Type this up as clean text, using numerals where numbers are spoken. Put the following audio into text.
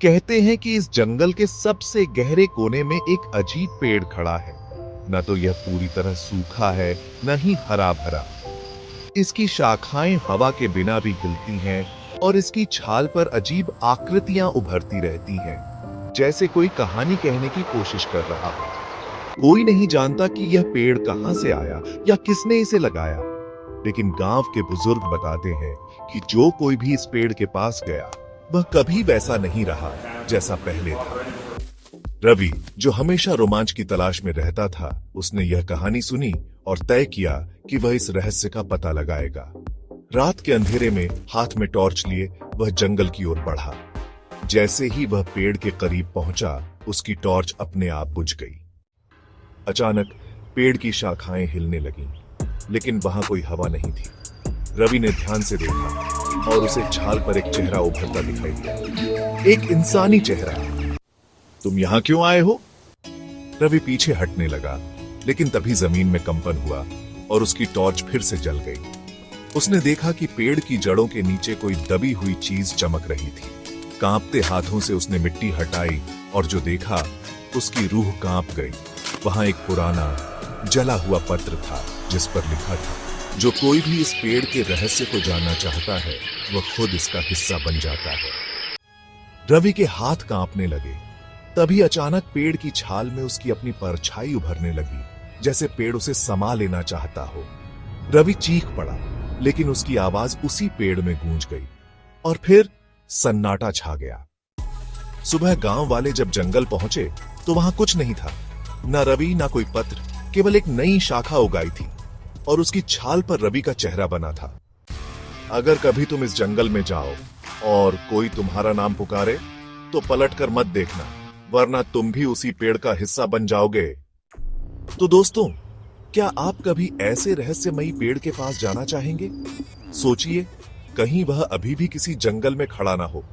कहते हैं कि इस जंगल के सबसे गहरे कोने में एक अजीब पेड़ खड़ा है। न तो यह पूरी तरह सूखा है, न ही हरा भरा। इसकी शाखाएं हवा के बिना भी हिलती हैं और इसकी छाल पर अजीब आकृतियां उभरती रहती हैं, जैसे कोई कहानी कहने की कोशिश कर रहा हो। कोई नहीं जानता कि यह पेड़ कहां से आया या किसने इसे लगाया, लेकिन गांव के बुजुर्ग बताते हैं कि जो कोई भी इस पेड़ के पास गया, वह कभी वैसा नहीं रहा जैसा पहले था। रवि, जो हमेशा रोमांच की तलाश में रहता था, उसने यह कहानी सुनी और तय किया कि वह इस रहस्य का पता लगाएगा। रात के अंधेरे में हाथ में टॉर्च लिए वह जंगल की ओर बढ़ा। जैसे ही वह पेड़ के करीब पहुंचा, उसकी टॉर्च अपने आप बुझ गई। अचानक पेड़ की शाखाएं हिलने लगीं, लेकिन वहां कोई हवा नहीं थी। रवि ने ध्यान से देखा और उसे छाल पर एक चेहरा उभरता दिखाई दिया, एक इंसानी चेहरा। तुम यहां क्यों आए हो? रवि पीछे हटने लगा, लेकिन तभी जमीन में कंपन हुआ और उसकी टॉर्च फिर से जल गई। उसने देखा कि पेड़ की जड़ों के नीचे कोई दबी हुई चीज चमक रही थी। कांपते हाथों से उसने मिट्टी हटाई और जो देखा, उसकी रूह कांप गई। वहां एक पुराना जला हुआ पत्र था, जिस पर लिखा था, जो कोई भी इस पेड़ के रहस्य को जानना चाहता है, वह खुद इसका हिस्सा बन जाता है। रवि के हाथ कांपने लगे। तभी अचानक पेड़ की छाल में उसकी अपनी परछाई उभरने लगी, जैसे पेड़ उसे समा लेना चाहता हो। रवि चीख पड़ा, लेकिन उसकी आवाज उसी पेड़ में गूंज गई और फिर सन्नाटा छा गया। सुबह गांव वाले जब जंगल पहुंचे तो वहां कुछ नहीं था, न रवि न कोई पत्र, केवल एक नई शाखा उगाई थी और उसकी छाल पर रवि का चेहरा बना था। अगर कभी तुम इस जंगल में जाओ और कोई तुम्हारा नाम पुकारे, तो पलट कर मत देखना, वरना तुम भी उसी पेड़ का हिस्सा बन जाओगे। तो दोस्तों, क्या आप कभी ऐसे रहस्यमयी पेड़ के पास जाना चाहेंगे? सोचिए, कहीं वह अभी भी किसी जंगल में खड़ा ना हो,